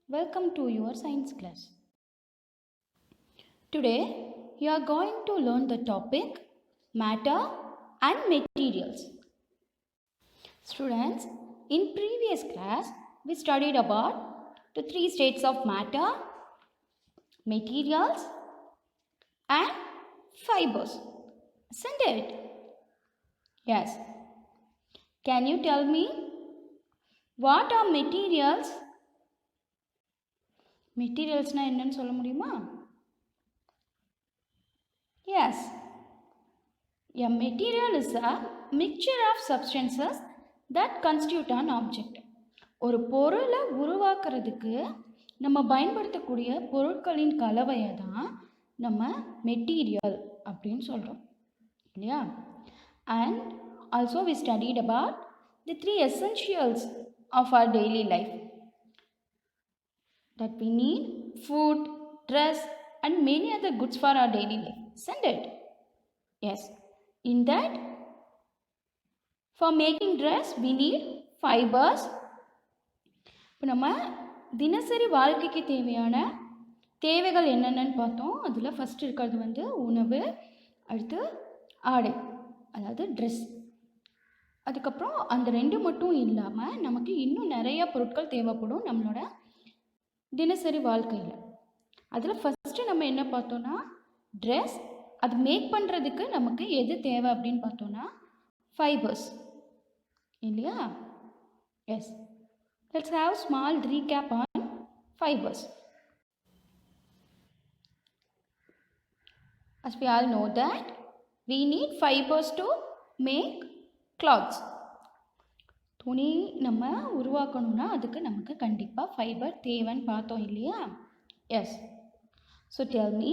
Welcome to your science class. Today, you are going to learn the topic matter and materials. Students, in previous class, we studied about the three states of matter, materials, and fibers. Isn't it? Yes. Can you tell me what are materials? மெட்டீரியல்ஸ்னா என்னன்னு சொல்ல முடியுமா? Yes. A material is a mixture of substances that constitute an object. ஒரு பொருளை உருவாக்குறதுக்கு நம்ம பயன்படுத்தக்கூடிய பொருட்களின் கலவையை தான் நம்ம மெட்டீரியல் அப்படின்னு சொல்கிறோம் இல்லையா? And also we studied about the three essentials of our daily life. That we need food, dress, and many other goods for our daily life, isn't it? Yes. In that, for making dress, we need fibers. இப்போ நம்ம தினசரி வாழ்க்கைக்கு தேவையான தேவைகள் என்னென்னு பார்த்தோம். அதில் first இருக்கிறது வந்து உணவு, அடுத்து ஆடை, அதாவது ட்ரெஸ். அதுக்கப்புறம் அந்த ரெண்டு மட்டும் இல்லாமல் நமக்கு இன்னும் நிறைய பொருட்கள் தேவைப்படும் நம்மளோட தினசரி வாழ்க்கையில். அதில் ஃபஸ்ட்டு நம்ம என்ன பார்த்தோன்னா ட்ரெஸ். அது மேக் பண்ணுறதுக்கு நமக்கு எது தேவை அப்படின்னு பார்த்தோன்னா ஃபைபர்ஸ் இல்லையா? Yes. Let's have small recap on fibres. As we all know that we need fibers to make clothes. துணி நம்ம உருவாக்கணும்னா அதுக்கு நமக்கு கண்டிப்பாக ஃபைபர் தேவைன்னு பார்த்தோம் இல்லையா? Yes. So tell me,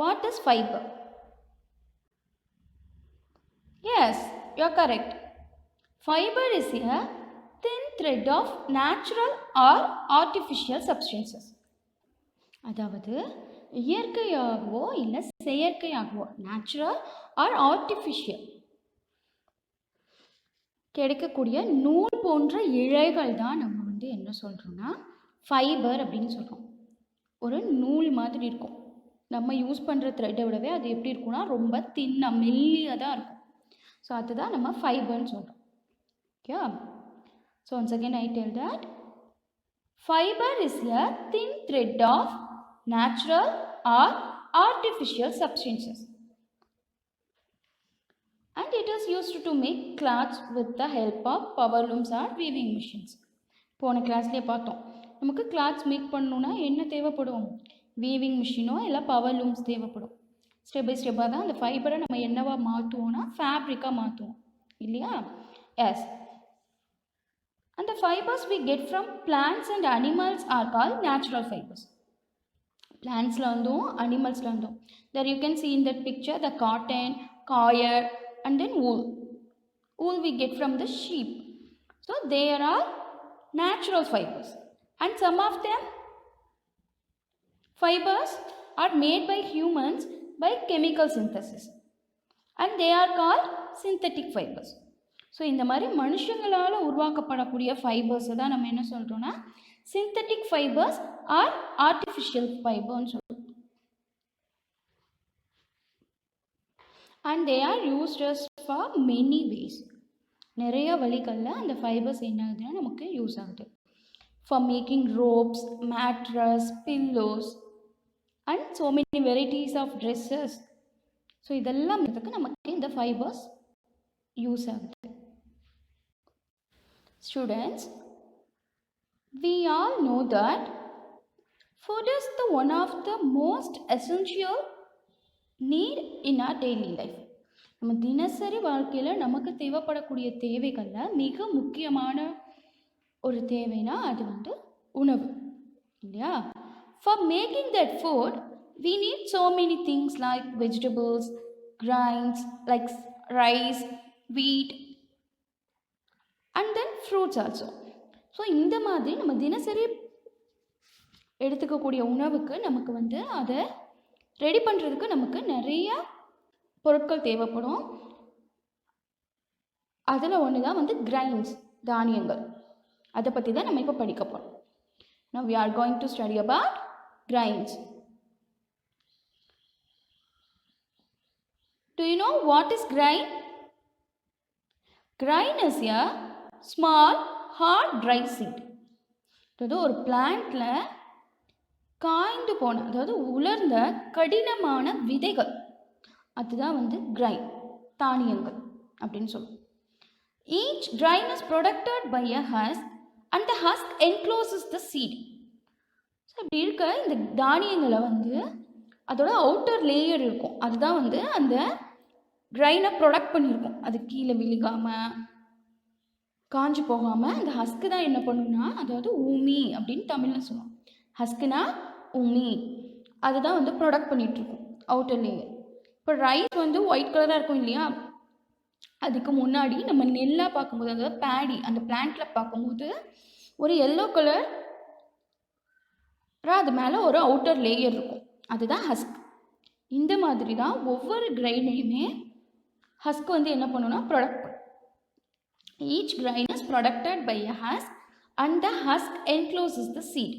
what is fibre? Yes, you are correct. Fibre is a thin thread of natural or artificial substances. அதாவது இயற்கையாகவோ இல்லை செயற்கையாகவோ, நேச்சுரல் ஆர் ஆர்டிஃபிஷியல், கிடைக்கக்கூடிய நூல் போன்ற இழைகள் தான் நம்ம வந்து என்ன சொல்கிறோன்னா ஃபைபர் அப்படின்னு சொல்கிறோம். ஒரு நூல் மாதிரி இருக்கும். நம்ம யூஸ் பண்ணுற த்ரெட்டை விடவே அது எப்படி இருக்கும்னா ரொம்ப தின்னாக மெல்லியாக தான் இருக்கும். ஸோ அதுதான் நம்ம ஃபைபர்னு சொல்கிறோம். Okay. So once again I tell that fibre is a thin thread of natural or artificial substances. And it is used to make cloths with the help of power looms or weaving machines. போன கிளாஸ்லேயே பார்த்தோம், நமக்கு clothes make பண்ணணுன்னா என்ன தேவைப்படும்? Weaving மிஷினோ இல்லை power looms தேவைப்படும். Step by ஸ்டெப்பாக தான் அந்த ஃபைபரை நம்ம என்னவா மாற்றுவோம்னா ஃபேப்ரிக்காக மாற்றுவோம் இல்லையா? S. And the fibers we get from plants and animals are called natural fibers. Plantsல வந்தும் அனிமல்ஸ்ல வந்தும். There you can see in that picture the cotton, coir, and then wool. Wool we get from the sheep. So there are natural fibers. And some of them fibers are made by humans by chemical synthesis. And they are called synthetic fibers. So இந்த மாதிரி மனுஷங்களால் உருவாக்கப்படக்கூடிய ஃபைபர்ஸை தான் நம்ம என்ன சொல்கிறோன்னா synthetic fibres or artificial ஃபைபர்னு சொல்கிறோம். And they are used for many ways. நிறைய வழிகளில் அந்த ஃபைபர்ஸ் என்ன ஆகுதுன்னா நமக்கு யூஸ் ஆகுது. For making ropes, mattress, pillows and so many varieties of dresses. So இதெல்லாம் நமக்கு இந்த ஃபைபர்ஸ் யூஸ் ஆகுது. Students, we all know that food is the one of the most essential need in our daily life. நம்ம தினசரி வாழ்க்கையில் நமக்கு தேவைப்படக்கூடிய தேவைகளில் மிக முக்கியமான ஒரு தேவைனா அது வந்து உணவு இல்லையா? For making that food, we need so many things like vegetables, grains like rice, wheat, and then fruits also. So இந்த மாதிரி நம்ம தினசரி எடுத்துக்கக்கூடிய உணவுக்கு நமக்கு வந்து அதை ரெடி பண்ணுறதுக்கு நமக்கு நிறைய பொருட்கள் தேவைப்படும். அதில் ஒன்று தான் வந்து கிரைன்ஸ், தானியங்கள். அதை பற்றி தான் நம்ம இப்போ படிக்க போகிறோம். Now we are going to study about grains. Do you know what is grain? Grain is a small hard dry seed. அதாவது ஒரு பிளான்ட்ல காய்ந்து போன, அதாவது உலர்ந்த கடினமான விதைகள், அதுதான் கிரைன், தானியங்கள் அப்படின்னு சொல்லுவோம். Each grain is protected by a husk and the husk encloses the seed. So இப்படி இருக்க இந்த தானியங்களை அதோட அவுட்டர் லேயர் இருக்கும், அதுதான் அந்த கிரைனை ப்ரொடக்ட் பண்ணியிருக்கும். அது கீழே விழுகாமல் காஞ்சி போகாமல் அந்த ஹஸ்க்கு தான் என்ன பண்ணுன்னா, அதாவது ஊமி அப்படின்னு தமிழில் சொல்லுவோம். ஹஸ்க்குனா ஊமி, அதுதான் ப்ரொடக்ட் பண்ணிகிட்ருக்கும் அவுட்டர் லேயர். இப்போ ரைஸ் ஒயிட் கலராக இருக்கும் இல்லையா, அதுக்கு முன்னாடி நம்ம நெல்லாக பார்க்கும்போது, அதாவது பேடி அந்த பிளான்ட்டில் பார்க்கும்போது ஒரு எல்லோ கலர், அது மேலே ஒரு அவுட்டர் லேயர் இருக்கும், அதுதான் ஹஸ்க். இந்த மாதிரி தான் ஒவ்வொரு கிரைனையுமே ஹஸ்க் என்ன பண்ணுன்னா ப்ரொடக்ட் பண்ணும். Each grain is protected by a husk and the husk encloses the seed.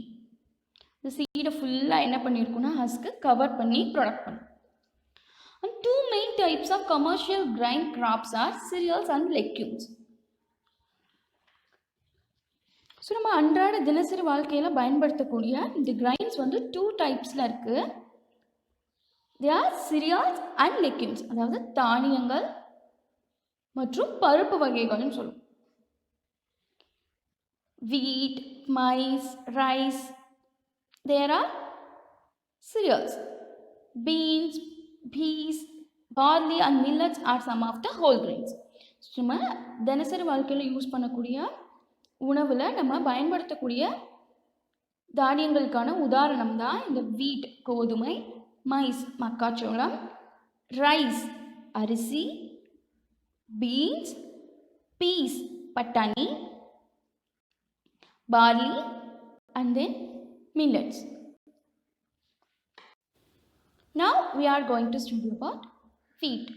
இந்த சீடை ஃபுல்லாக என்ன பண்ணியிருக்குன்னா ஹஸ்க்கு கவர் பண்ணி ப்ரொடக்ட் பண்ணும். And two main types of commercial grain crops are cereals and legumes. So நம்ம அன்றாட தினசரி வாழ்க்கையில் பயன்படுத்தக்கூடிய இந்த கிரைன்ஸ் டூ டைப்ஸில் இருக்குது. They are cereals and legumes, அதாவது தானியங்கள் மற்றும் பருப்பு வகைகள்னு சொல்லுவோம். Wheat, maize, rice, there are cereals. Beans, peas, barley and millets are some of the whole grains. நம்ம தினசரி வாழ்க்கையில் யூஸ் பண்ணக்கூடிய உணவில் நம்ம பயன்படுத்தக்கூடிய தானியங்களுக்கான உதாரணம் தான் இந்த வீட் கோதுமை, மைஸ் மக்காச்சோளம், ரைஸ் அரிசி, பீன்ஸ் பீஸ் பட்டாணி, barley and then millets. Now we are going to study about wheat,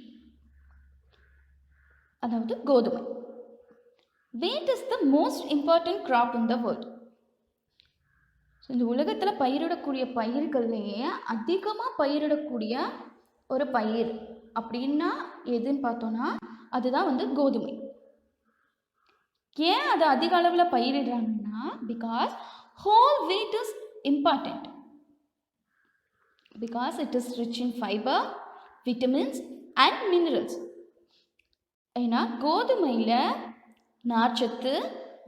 அதாவது கோதுமை. Wheat is the most important crop in the world. So இந்த உலகத்தில் பயிரிடக்கூடிய பயிர்கள்லேயே அதிகமாக பயிரிடக்கூடிய ஒரு பயிர் அப்படின்னா எதுன்னு பார்த்தோன்னா அதுதான் கோதுமை. ஏன் அது அதிக அளவில் பயிரிடுறாங்கன்னா, because whole wheat is important, because it is rich in fibre, vitamins and minerals. ஏன்னா கோதுமையில் நார்ச்சத்து,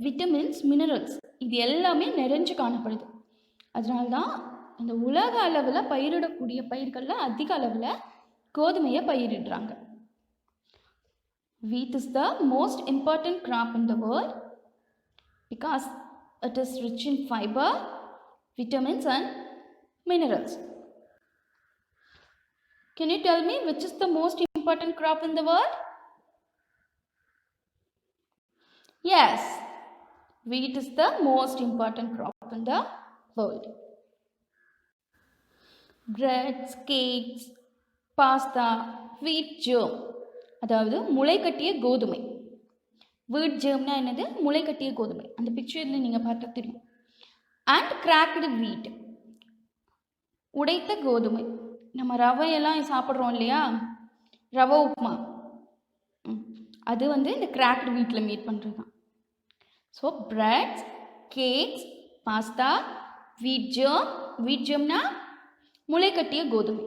விட்டமின்ஸ், மினரல்ஸ் இது எல்லாமே நிறைஞ்சு காணப்படுது. அதனால்தான் இந்த உலக அளவில் பயிரிடக்கூடிய பயிர்களில் அதிக அளவில் கோதுமையை பயிரிடுறாங்க. Wheat is the most important crop in the world because it is rich in fiber, vitamins and minerals. Can you tell me which is the most important crop in the world? Yes, wheat is the most important crop in the world. Breads, cakes, pasta, wheat germ, அதாவது முளைக்கட்டிய கோதுமை. வீட் ஜெர்ம்னா என்னது? முளைக்கட்டிய கோதுமை. அந்த பிக்சரில் நீங்கள் பார்த்தா தெரியும். அண்ட் கிராக்டு வீட், உடைத்த கோதுமை. நம்ம ரவையெல்லாம் சாப்பிட்றோம் இல்லையா, ரவை உப்புமா, அது இந்த கிராக்டு வீட்டில் மீட் பண்ணுறது தான். ஸோ பிரெட்ஸ், கேக்ஸ், பாஸ்தா, வீட் ஜெர்ம்னா முளைக்கட்டிய கோதுமை,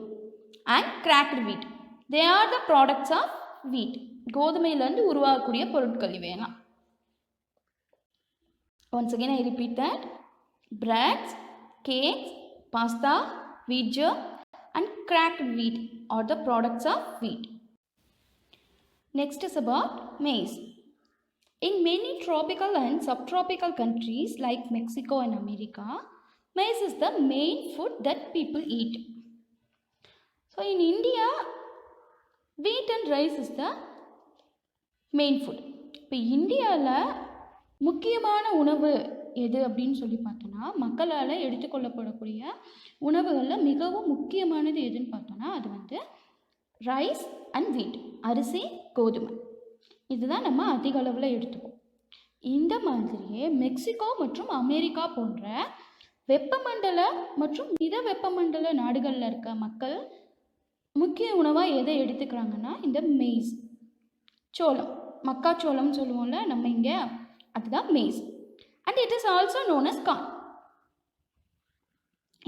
and cracked wheat, they are the products of wheat. கோதுமையிலேருந்து உருவாகக்கூடிய பொருட்கள் இவையெல்லாம். Once again I repeat that. Breads, cakes, pasta, wheat germ and cracked wheat are the products of wheat. Next is about maize. In many tropical and subtropical countries like Mexico and America, maize is the main food that people eat. So in India, wheat and rice is the main food. இப்போ இந்தியாவில் முக்கியமான உணவு எது அப்படின்னு சொல்லி பார்த்தோன்னா, மக்களால் எடுத்துக்கொள்ளப்படக்கூடிய உணவுகளில் மிகவும் முக்கியமானது எதுன்னு பார்த்தோன்னா அது ரைஸ் அண்ட் வீட், அரிசி, கோதுமை. இதுதான் நம்ம அதிக அளவில் எடுத்துப்போம். இந்த மாதிரியே மெக்சிகோ மற்றும் அமெரிக்கா போன்ற வெப்பமண்டல மற்றும் மித வெப்பமண்டல நாடுகளில் இருக்க மக்கள் முக்கிய உணவாக எதை எடுத்துக்கிறாங்கன்னா இந்த மெய்ஸ், சோளம், மக்காச்சோளம்னு சொல்லுவோம்ல நம்ம இங்கே, அதுதான் maize. And it is also known as corn.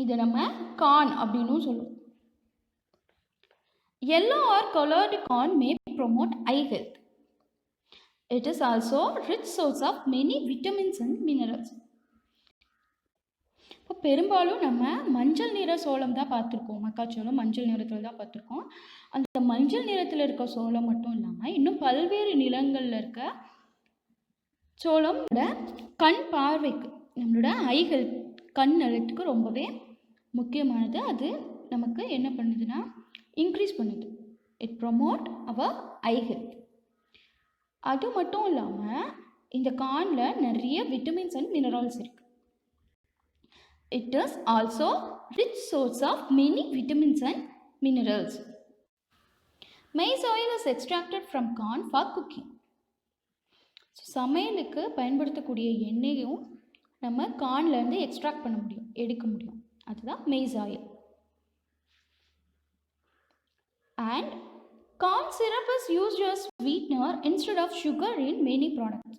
இது நம்ம கார்ன் அப்படின்னு சொல்லுவோம். Yellow or colored corn may promote eye health. It is also rich source of many vitamins and minerals. இப்போ பெரும்பாலும் நம்ம மஞ்சள் நிற சோளம் தான் பார்த்துருக்கோம். மக்காச்சோளம் மஞ்சள் நிறத்தில் தான் பார்த்துருக்கோம். அந்த மஞ்சள் நிறத்தில் இருக்க சோளம் மட்டும் இல்லாமல் இன்னும் பல்வேறு நிலங்களில் இருக்க சோளமோட கண் பார்வைக்கு, நம்மளோட ஐ ஹெல்த், கண் நலத்துக்கு ரொம்பவே முக்கியமானது. அது நமக்கு என்ன பண்ணுதுன்னா இன்க்ரீஸ் பண்ணுது. It promote our eye health. அது மட்டும் இல்லாமல் இந்த கார்னில் நிறைய விட்டமின்ஸ் அண்ட் மினரல்ஸ் இருக்குது. It is also rich source of many vitamins and minerals. Maize oil is extracted from corn for cooking. சமையலுக்கு பயன்படுத்தக்கூடிய எண்ணெயும் நம்ம கார்ன்லேருந்து எக்ஸ்ட்ராக்ட் பண்ண முடியும், எடுக்க முடியும். அதுதான் maize oil. And corn syrup is used as sweetener instead of sugar in many products.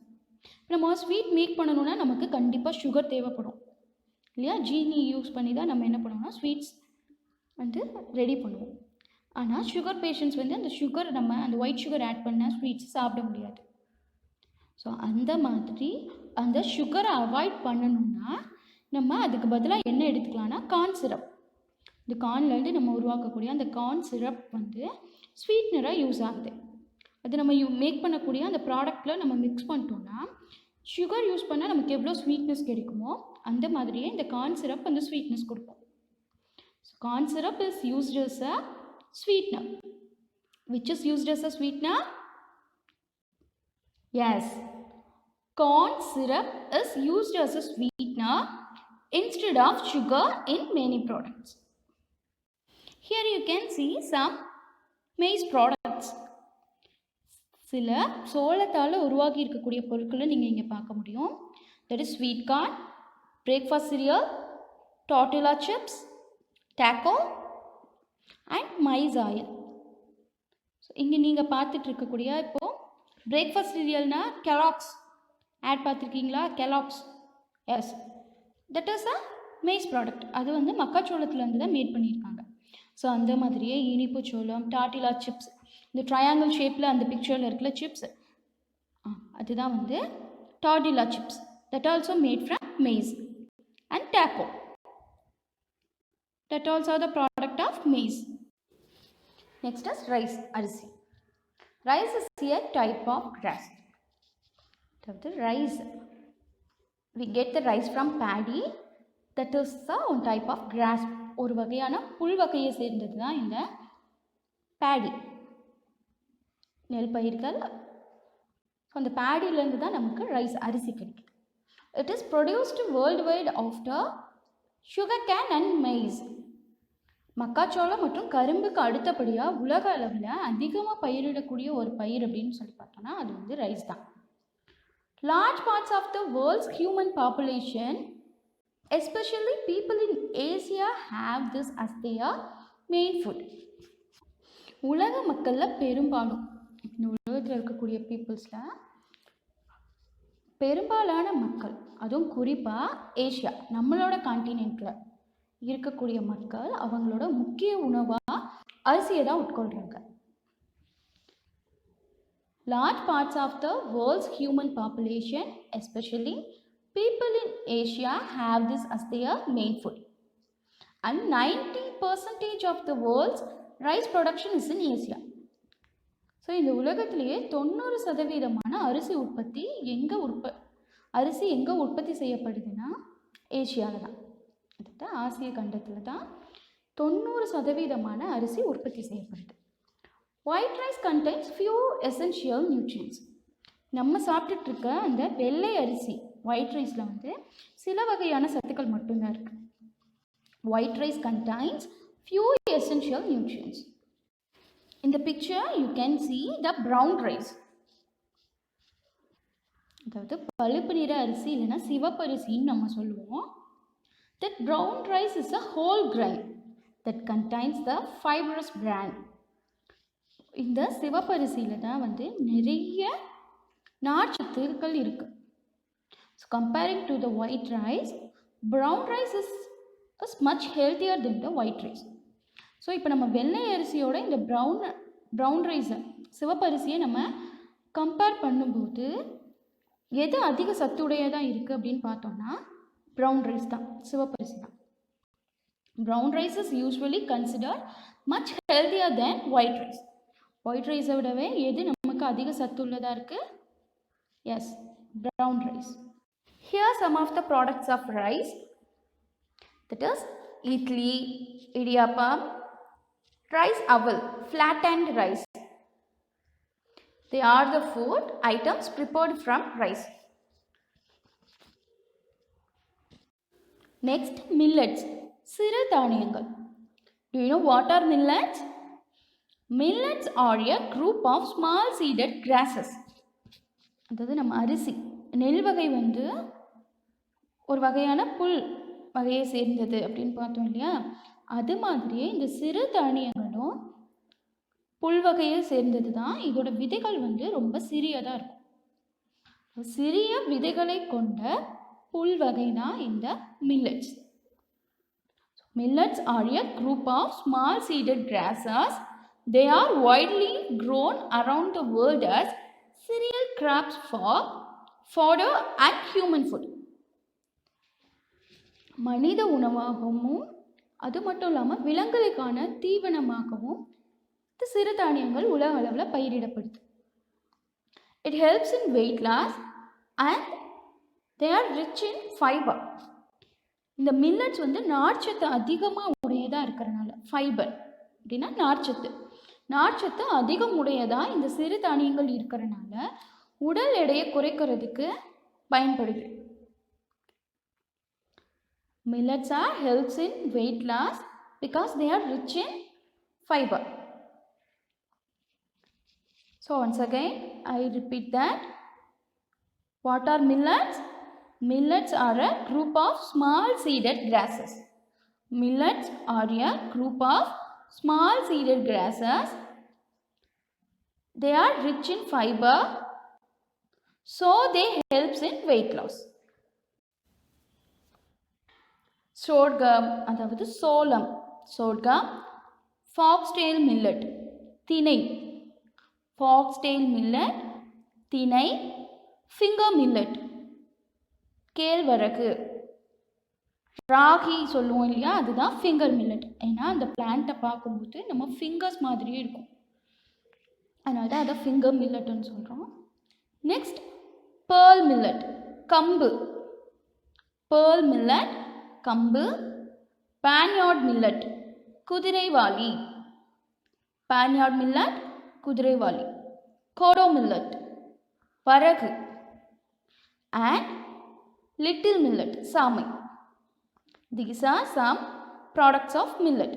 நம்ம ஸ்வீட் மேக் பண்ணணும்னா நமக்கு கண்டிப்பாக சுகர் தேவைப்படும் இல்லையா? ஜீனி யூஸ் பண்ணி தான் நம்ம என்ன பண்ணுவோம்னா ஸ்வீட்ஸ் வந்து ரெடி பண்ணுவோம். ஆனால் சுகர் பேஷண்ட்ஸ் வந்து அந்த சுகர், நம்ம அந்த ஒயிட் சுகர் ஆட் பண்ண ஸ்வீட்ஸ் சாப்பிட முடியாது. ஸோ அந்த மாதிரி அந்த சுகரை அவாய்ட் பண்ணணும்னா நம்ம அதுக்கு பதிலாக என்ன எடுத்துக்கலாம்னா கார்ன் சிரப். இந்த கார்ன்லேருந்து நம்ம உருவாக்கக்கூடிய அந்த கார்ன் சிரப் வந்து ஸ்வீட்னராக யூஸ் ஆகுது. அது நம்ம மேக் பண்ணக்கூடிய அந்த ப்ராடக்டில் நம்ம மிக்ஸ் பண்ணிட்டோம்னா சுகர் யூஸ் பண்ணால் நமக்கு எவ்வளோ ஸ்வீட்னஸ் கிடைக்குமோ அந்த மாதிரியே இந்த கார்ன் சிரப் அந்த ஸ்வீட்னஸ் கொடுக்கும். So corn syrup is used as a sweetener. Which is used as a sweetener? Yes, corn syrup is used as a sweetener instead of sugar in many products. Here you can see some maize products. சில சோளத்தால் உருவாகி இருக்கக்கூடிய பொருட்களை நீங்கள் இங்கே பார்க்க முடியும். That is sweet corn, breakfast cereal, tortilla chips, taco and maize oil. So இங்கே நீங்கள் பார்த்துட்டு இருக்கக்கூடிய இப்போது பிரேக்ஃபாஸ்ட் சிரியல்னா கெலாக்ஸ் ஆட் பார்த்துருக்கீங்களா? Kellogg's, yes, that is a maize product. அது வந்து மக்காச்சோளத்துலேருந்து தான் மேட் பண்ணியிருக்காங்க. ஸோ அந்த மாதிரியே இனிப்பு சோளம், டார்டிலா சிப்ஸ், இந்த ட்ரையாங்கிள் ஷேப்பில் அந்த பிக்சரில் இருக்கிற சிப்ஸ், அதுதான் வந்து tortilla chips. That also made from maize. And taco, that also the product of maize. Next is rice, அரிசி. Rice is a type of grass. The rice, we get the rice from paddy, that is the one type of grass. ஒரு வகையான புல் வகையை சேர்ந்தது தான் இந்த பேடி, நெல் பயிர்கள். அந்த பேடியிலேருந்து தான் நமக்கு ரைஸ், அரிசி கிடைக்குது. It is produced world wide after sugar cane and maize. மக்காச்சோளம் மற்றும் கரும்புக்கு அடுத்தபடியாக உலக அளவில் அதிகமாக பயிரிடக்கூடிய ஒரு பயிர் அப்படின்னு சொல்லி பார்த்தோன்னா அது வந்து ரைஸ் தான். Large parts of the world's human population, especially people in Asia, have this as their main food. உலக மக்களில் பெரும்பாலும், இந்த உலகத்தில் இருக்கக்கூடிய பீப்புள்ஸில் பெரும்பாலான மக்கள், அதுவும் குறிப்பாக ஏஷியா, நம்மளோட கான்டினென்ட்டில் இருக்கக்கூடிய மக்கள் அவங்களோட முக்கிய உணவாக அரிசியை தான் உட்கொள்கிறாங்க. Large parts of the world's human population, especially people in Asia, have this as their main food. And 90% of the world's rice production is in Asia. So இந்த உலகத்திலேயே 90% அரிசி உற்பத்தி அரிசி எங்கே உற்பத்தி செய்யப்படுதுன்னா ஏஷியாவில் தான். அடுத்த ஆசிய கண்டத்தில் தான் 90% அரிசி உற்பத்தி செய்யப்படுது. White rice contains few essential nutrients. நம்ம சாப்பிட்டுட்டு இருக்க அந்த வெள்ளை அரிசி ஒயிட் ரைஸில் வந்து சில வகையான சத்துக்கள் மட்டும்தான் இருக்குது. White rice contains few essential nutrients. In the picture you can see the brown rice. அதாவது பழுப்பு நிற அரிசி இல்லைன்னா சிவப்பரிசின்னு நம்ம சொல்லுவோம். That brown rice is a whole grain that contains the fibrous bran. இந்த சிவப்பரிசியில் தான் வந்து நிறைய நார்ச்சத்துக்கள் இருக்கு. So comparing to the white rice, brown rice is much healthier than the white rice. So இப்போ நம்ம வெள்ளை அரிசியோட இந்த ப்ரௌன் ரைஸை சிவப்பரிசியை நம்ம கம்பேர் பண்ணும்போது எது அதிக சத்துடையதாக இருக்குது அப்படின்னு பார்த்தோம்னா ப்ரௌன் ரைஸ் தான், சிவப்பரிசி தான். Brown rice is usually considered much healthier than white rice. White ரைஸை விடவே எது நமக்கு அதிக சத்துள்ளதாக இருக்குது? Yes, brown rice. Here some of the products of rice, that is idli, idiyappam, rice owl, flattened rice. They are the food items prepared from rice. Next, millets, சிறு தானியங்கள். Do you know what are millets? Millets are a group of small seeded grasses. அதாவது நம்ம அரிசி நெல் வகை வந்து ஒரு வகையான புல் வகையை சேர்ந்தது அப்படின்னு பார்த்தோம் இல்லையா, அது மாதிரியே இந்த சிறு தானியங்களும் புல் வகையை சேர்ந்தது தான். இதோட விதைகள் வந்து ரொம்ப சிறியதாக இருக்கும். சிறிய விதைகளை கொண்ட புல் வகை தான் இந்த millets. Millets are a group of small seeded grasses. They are widely grown around the world as cereal crops for fodder and human food. மனித உணவாகவும் அது மட்டும் இல்லாமல் விலங்குகளுக்கான தீவனமாகவும் இந்த சிறுதானியங்கள் உலக அளவில் பயிரிடப்படுது. It helps in weight loss and they are rich in fiber. இந்த millets வந்து நார்ச்சத்து அதிகமாக உடையதாக இருக்கிறனால, ஃபைபர் அப்படின்னா நார்ச்சத்து அதிகம் உடையதாக இந்த சிறுதானியங்கள் இருக்கிறனால உடல் எடையை குறைக்கிறதுக்கு பயன்படுது. Millets helps in weight loss because they are rich in fiber. So once again I repeat that. What are millets? Millets are a group of small seeded grasses. Millets are a group of small seeded grasses. They are rich in fiber, so they helps in weight loss. சோர்கம், அதாவது சோளம், சோர்கம். Foxtail millet, திணை, foxtail millet, திணை. Finger millet, கேழ்வரகு. ராகி சொல்லுவோம் இல்லையா, அதுதான் finger millet. ஏன்னா அந்த பிளான்ட்டை பார்க்கும்போது நம்ம ஃபிங்கர்ஸ் மாதிரியே இருக்கும், அதனால தான் அதை ஃபிங்கர் மில்லட்னு சொல்கிறோம். நெக்ஸ்ட் பேர்ல் மில்லட், கம்பு. பேர்ல் மில்லட், கம்பு. பான்யார்ட் மில்லட், குதிரைவாலி. பான்யார்ட் மில்லட், குதிரைவாலி. கோடோ மில்லட், வரகு. அண்ட் லிட்டில் மில்லட், சாமை. These are some products of millet.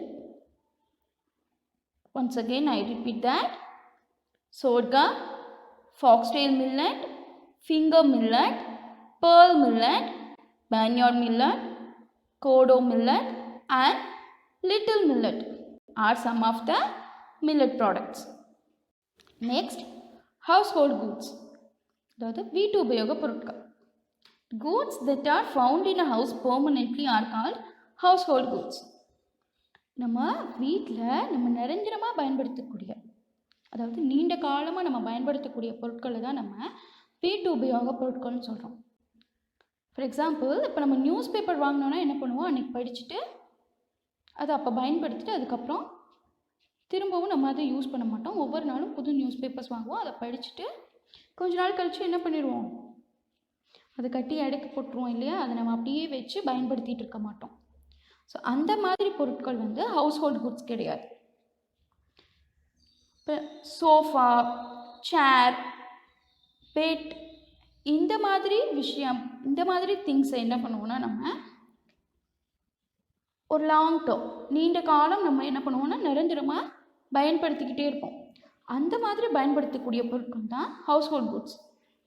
Once again I repeat that. Sorghum, foxtail millet, finger millet, pearl millet, barnyard millet, kodo millet and little millet are some of the millet products. Next, household goods. அதாவது வீட்டு உபயோக பொருட்கள். Goods that are found in a house permanently are called household goods. நம்ம வீட்டில் நம்ம நிரந்தரமாக பயன்படுத்தக்கூடிய, அதாவது நீண்ட காலமாக நம்ம பயன்படுத்தக்கூடிய பொருட்களை தான் நம்ம வீட்டு உபயோக பொருட்கள்னு சொல்கிறோம். ஃபார் எக்ஸாம்பிள், இப்போ நம்ம நியூஸ் பேப்பர் வாங்கினோன்னா என்ன பண்ணுவோம், அன்றைக்கி படிச்சுட்டு அதை அப்போ பயன்படுத்திட்டு அதுக்கப்புறம் திரும்பவும் நம்ம அதை யூஸ் பண்ண மாட்டோம். ஒவ்வொரு நாளும் புது நியூஸ் பேப்பர்ஸ் வாங்குவோம், அதை படிச்சுட்டு கொஞ்ச நாள் கழித்து என்ன பண்ணிடுவோம், அதை கட்டி அடுக்கி போட்டுருவோம் இல்லையா, அதை நம்ம அப்படியே வச்சு பயன்படுத்திகிட்டு இருக்க மாட்டோம். ஸோ அந்த மாதிரி பொருட்கள் வந்து ஹவுஸ்ஹோல்ட் குட்ஸ் கிடையாது. இப்போ சோஃபா, சேர், பெட், இந்த மாதிரி விஷயம், இந்த மாதிரி திங்ஸை என்ன பண்ணுவோம்னா நம்ம ஒரு லாங் டேர்ம், நீண்ட காலம் நம்ம என்ன பண்ணுவோம்னா நிரந்தரமாக பயன்படுத்திக்கிட்டே இருப்போம். அந்த மாதிரி பயன்படுத்தக்கூடிய பொருட்கள் தான் ஹவுஸ்ஹோல்ட் குட்ஸ்,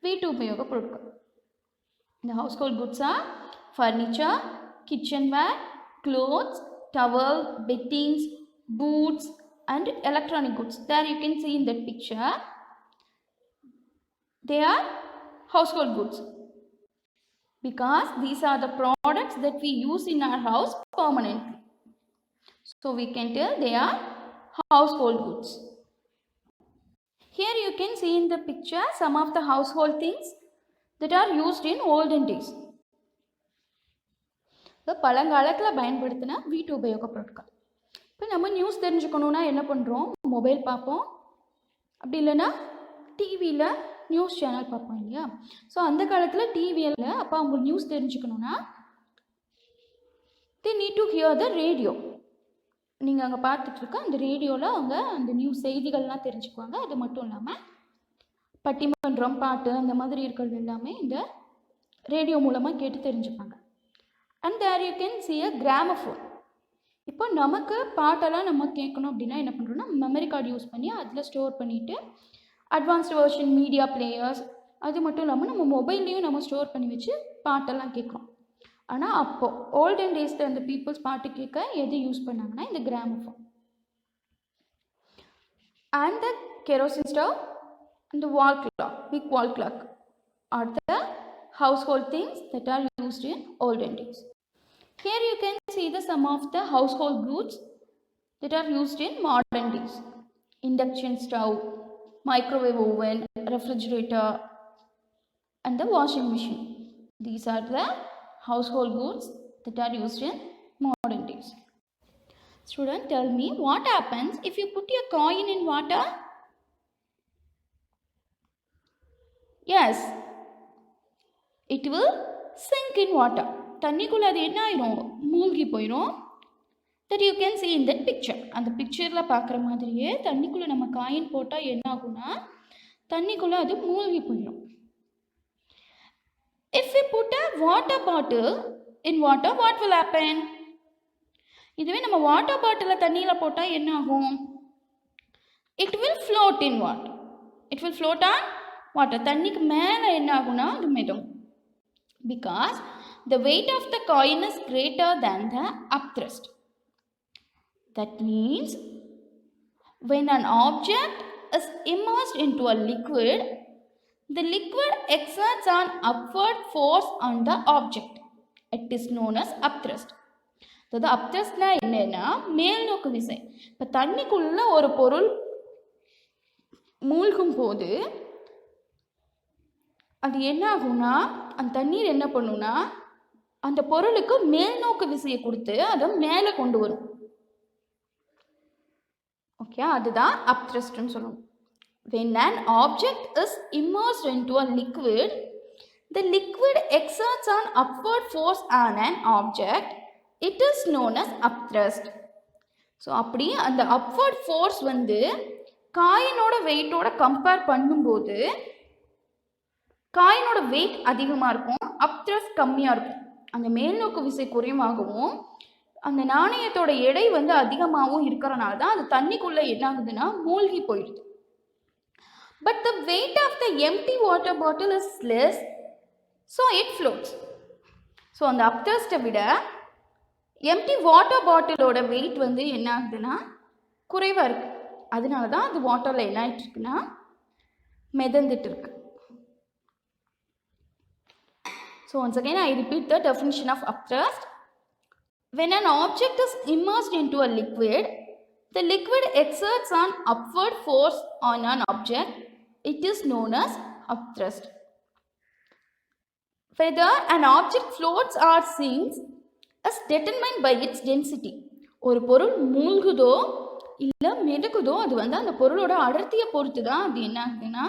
வீட்டு உபயோக பொருட்கள். The household goods are furniture, kitchenware, clothes, towel, beddings, boots and electronic goods. There you can see in that picture, they are household goods, because these are the products that we use in our house permanently. So we can tell they are household goods. Here you can see in the picture some of the household things that are used in olden days. பழங்காலத்தில் பயன்படுத்தின வீட்டு உபயோக பொருட்கள். இப்போ நம்ம news தெரிஞ்சுக்கணுன்னா என்ன பண்ணுறோம்? மொபைல் பார்ப்போம், அப்படி இல்லைன்னா டிவியில் நியூஸ் சேனல் பார்ப்போம் இல்லையா? ஸோ அந்த காலத்தில் டிவியில் அப்போ அவங்க நியூஸ் தெரிஞ்சுக்கணுன்னா they need to hear the radio. நீங்கள் அங்கே பார்த்துட்ருக்க அந்த ரேடியோவில் அவங்க அந்த நியூஸ் செய்திகள்லாம் தெரிஞ்சுக்குவாங்க. அது மட்டும் இல்லாமல் பட்டிமன்றம், பாட்டு அந்த மாதிரி இருக்கிறது எல்லாமே இந்த ரேடியோ மூலமாக கேட்டு தெரிஞ்சுப்பாங்க. And there you can see a gramophone. இப்போ நமக்கு பாட்டெல்லாம் நம்ம கேட்கணும் அப்படின்னா என்ன பண்ணுறோன்னா, மெமரி கார்டு யூஸ் பண்ணி அதில் ஸ்டோர் பண்ணிவிட்டு அட்வான்ஸ்டு வெர்ஷன் மீடியா பிளேயர்ஸ், அது மட்டும் இல்லாமல் நம்ம மொபைல்லையும் நம்ம ஸ்டோர் பண்ணி வச்சு பாட்டெல்லாம் கேட்குறோம். ஆனால் அப்போது ஓல்டன் டேஸில் அந்த பீப்புள்ஸ் பாட்டு கேட்க எது யூஸ் பண்ணாங்கன்னா இந்த gramophone. And the kerosene stove and the wall clock, big wall clock are the household things that are used in olden days. Here you can see the some of the household goods that are used in modern days. Induction stove, microwave oven, refrigerator and the washing machine. These are the household goods that are used in modern days. Student, tell me what happens if you put your coin in water? Yes, it will sink in water. தண்ணிக்குள்ள அது என்ன ஆயிரும்? மூழ்கி போயிடும். that you can see in that picture. அந்த பிக்சரில் பார்க்குற மாதிரியே தண்ணிக்குள்ளே நம்ம காயின் போட்டால் என்ன ஆகும்னா தண்ணிக்குள்ளே அது மூழ்கி போயிடும். If we put a water bottle in water, what will happen? இதுவே நம்ம வாட்டர் பாட்டிலை தண்ணியில் போட்டால் என்ன ஆகும்? It will float in water. It will float on water. தண்ணிக்கு மேலே என்ன ஆகும்னா அது மிதம். Because the weight of the coin is greater than the upthrust. That means when an object is immersed into a liquid, the liquid exerts an upward force on the object. It is known as upthrust. அதாவது அப்தஸ்ட்னா என்னன்னா மேல் நோக்கு விசை. இப்போ தண்ணிக்குள்ள ஒரு பொருள் மூழ்கும் போது அது என்ன ஆகும்னா அந்த தண்ணீர் என்ன பண்ணுன்னா அந்த பொருளுக்கு மேல் நோக்கு விசையை கொடுத்து அதை மேலே கொண்டு வரும். ஓகே, அதுதான் அப்த்ரஸ்ட்னு சொல்லுவோம். When an object is immersed into a liquid, the liquid exerts an upward force on an object. It is known as upthrust. So அப்படி அந்த அப்வர்ட் ஃபோர்ஸ் வந்து காயினோட வெயிட்டோட கம்பேர் பண்ணும்போது காயினோட வெயிட் அதிகமாக இருக்கும், அப்த்ரஸ்ட் கம்மியாக இருக்கும். அந்த மேல்நோக்கு விசை குறைவாகவும் அந்த நாணயத்தோட எடை வந்து அதிகமாகவும் இருக்கிறனால தான் அது தண்ணிக்குள்ளே என்ன ஆகுதுன்னா மூழ்கி போயிடுது. But the weight of the empty water bottle is less, so it floats. So அந்த அப்த்ரஸ்ட்டை விட எம்டி வாட்டர் பாட்டிலோட வெயிட் வந்து என்ன ஆகுதுன்னா குறைவாக இருக்குது. அதனால தான் அது வாட்டரில் என்ன ஆகிட்டு இருக்குன்னா மிதந்துட்டு இருக்கு. So once again I repeat the definition of upthrust. When an object is immersed into a liquid, the liquid exerts an upward force on an object. It is known as upthrust. Whether an object floats or sinks is determined by its density. ஒரு பொருள் மூழ்குதோ இல்லை மிதக்குதோ அது வந்து அந்த பொருளோட அடர்த்தியை பொறுத்து தான் அது என்ன ஆகுதுன்னா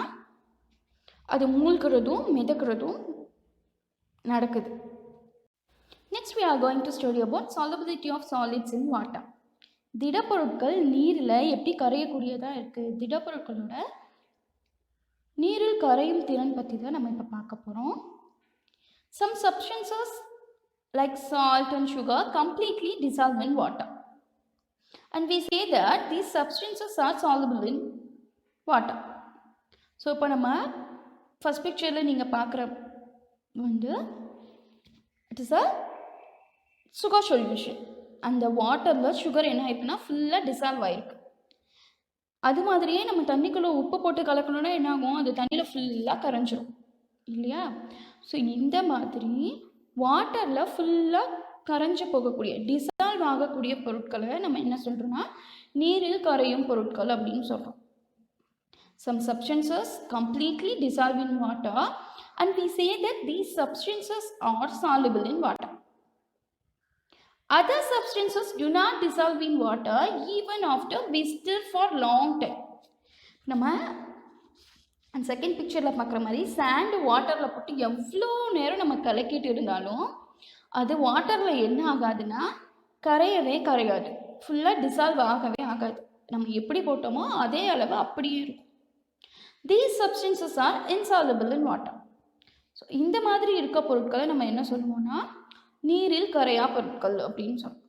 அது மூழ்கிறதும் மிதக்கிறதும் நடக்குது. Next we are going to study about solubility of solids in water. திடப்பொருட்கள் நீரில் எப்படி கரையக்கூடியதாக இருக்குது, திடப்பொருட்களோட நீரில் கரையும் திறன் பற்றி தான் நம்ம இப்போ பார்க்க போகிறோம். Some substances like salt and sugar completely dissolve in water. And we say that these substances are soluble in water. So இப்போ நம்ம ஃபஸ்ட் பிக்சரில் நீங்கள் பார்க்குற வந்து it is a sugar solution. அந்த வாட்டரில் சுகர் என்ன ஆயிருக்குன்னா ஃபுல்லாக டிசால்வ் ஆகிருக்கு. அது மாதிரியே நம்ம தண்ணிக்குள்ளே உப்பு போட்டு கலக்கணுன்னா என்ன ஆகும், அது தண்ணியில் ஃபுல்லாக கரைஞ்சிரும் இல்லையா? ஸோ இந்த மாதிரி வாட்டரில் ஃபுல்லாக கரைஞ்சி போகக்கூடிய டிசால்வ் ஆகக்கூடிய பொருட்களை நம்ம என்ன சொல்கிறோம்னா நீரில் கரையும் பொருட்கள் அப்படின்னு சொல்கிறோம். Some substances completely dissolve in water and we say that these substances are soluble in water. Other substances do not dissolve in water even after visited for long time. நம்ம அந்த செகண்ட் பிக்சரில் பார்க்குற மாதிரி சாண்ட் வாட்டரில் போட்டு எவ்வளோ நேரம் நம்ம கலக்கிட்டு இருந்தாலும் அது வாட்டரில் என்ன ஆகாதுன்னா கரையவே கரையாது, ஃபுல்லாக டிசால்வ் ஆகவே ஆகாது. நம்ம எப்படி போட்டோமோ அதே அளவு அப்படியே இருக்கும். These substances are insoluble in water. So இந்த மாதிரி இருக்க பொருட்களை நம்ம என்ன சொல்லுவோம்னா நீரில் கரையா பொருட்கள் அப்படின்னு சொல்லுவோம்.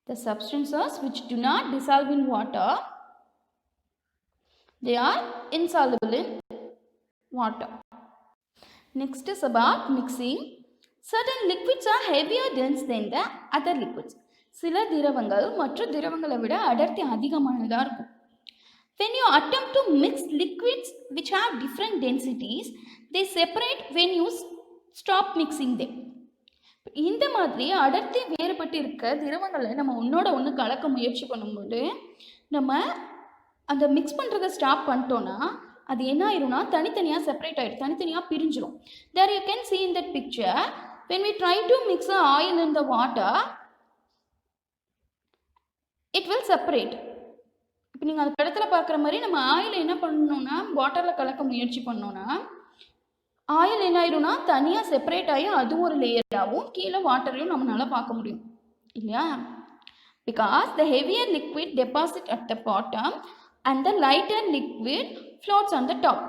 The substances which do not dissolve in water, they are insoluble in water. Next is about mixing. Certain liquids are heavier dense than the other liquids. சில திரவங்கள் மற்ற திரவங்களை விட அடர்த்தி அதிகமானதாக இருக்கும். When you attempt to mix liquids which have different densities, they separate when you stop mixing them. இந்த மாதிரி அடர்த்தி வேறுபட்டு இருக்க திரவங்களை நம்ம ஒன்றோட ஒன்று கலக்க முயற்சி பண்ணும்போது நம்ம அந்த மிக்ஸ் பண்ணுறதை ஸ்டாப் பண்ணிட்டோன்னா அது என்ன ஆயிரும்னா தனித்தனியாக செப்பரேட் ஆகிடும், தனித்தனியாக பிரிஞ்சிடும். There you can see in that picture, when we try to mix the oil in the water, it will separate. இப்போ நீங்கள் அந்த படத்தில் பார்க்குற மாதிரி நம்ம ஆயில் என்ன பண்ணணும்னா வாட்டரில் கலக்க முயற்சி பண்ணோன்னா ஆயில் என்ன ஆயிரும்னா தனியாக செப்பரேட் ஆகி அது ஒரு லேயராகவும் கீழே வாட்டரையும் நம்மளால் பார்க்க முடியும் இல்லையா? Because the heavier liquid deposit at the bottom and the lighter liquid floats on the top.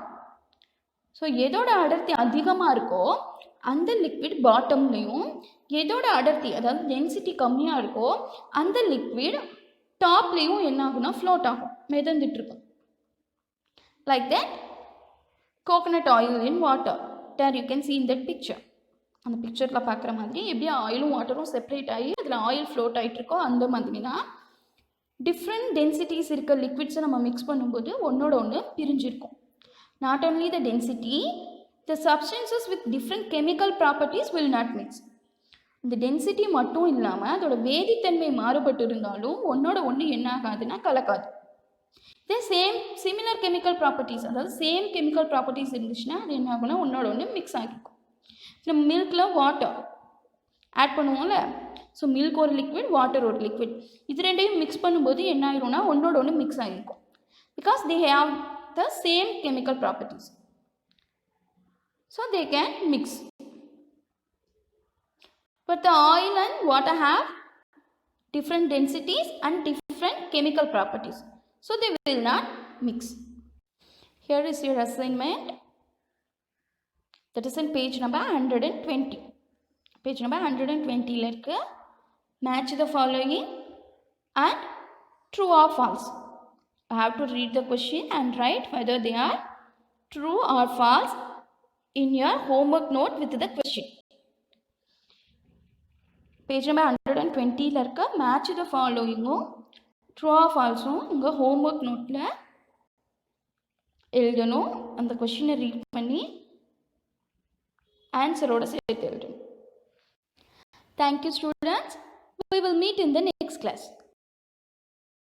So எதோட அடர்த்தி அதிகமாக இருக்கோ அந்த லிக்விட் பாட்டம்லேயும், எதோட அடர்த்தி அதாவது டென்சிட்டி கம்மியாக இருக்கோ அந்த லிக்விட் டாப்லேயும் என்ன ஆகும்னா ஃப்ளோட் ஆகும், மிதந்துட்டு இருக்கும். Like that coconut oil in water, there you can see in that picture. அந்த பிக்சரில் பார்க்குற மாதிரி எப்படி ஆயிலும் வாட்டரும் செப்பரேட் ஆகி அதில் ஆயில் ஃப்ளோட் ஆகிட்டு இருக்கோ அந்த மாதிரி தான் டிஃப்ரெண்ட் டென்சிட்டிஸ் இருக்க லிக்விட்ஸை நம்ம மிக்ஸ் பண்ணும்போது ஒன்றோட ஒன்று பிரிஞ்சிருக்கும். Not only the density, the substances with different chemical properties will not mix. இந்த டென்சிட்டி மட்டும் இல்லாமல் அதோட வேதித்தன்மை மாறுபட்டு இருந்தாலும் ஒன்றோட ஒன்று என்ன ஆகாதுன்னா கலக்காது. இதே சிமிலர் கெமிக்கல் ப்ராப்பர்ட்டிஸ், அதாவது சேம் கெமிக்கல் ப்ராப்பர்ட்டிஸ் இருந்துச்சுன்னா அது என்ன ஆகும்னா ஒன்றோட ஒன்று மிக்ஸ் ஆகிருக்கும். நம்ம மில்கில் வாட்டர் ஆட் பண்ணுவோம்ல, ஸோ மில்க் ஒரு லிக்விட், வாட்டர் ஒரு லிக்விட், இது ரெண்டையும் மிக்ஸ் பண்ணும்போது என்ன ஆயிரும்னா ஒன்றோட ஒன்று மிக்ஸ் ஆகிருக்கும். Because they have the same chemical properties, so they can mix. But the oil and water have different densities and different chemical properties, so they will not mix. Here is your assignment, that is in page number 120. Page number 120 la irukku. Match the following and true or false. I have to read the question and write whether they are true or false in your homework note with the question. Page number 120ல் இருக்க match the ஃபாலோயிங்கும் true or ஃபால்ஸும் உங்கள் homework நோட்டில் எழுதணும். அந்த கொஷினை read பண்ணி ஆன்சரோடு சேர்த்து எழுதணும். Thank you students. We will meet in the next class.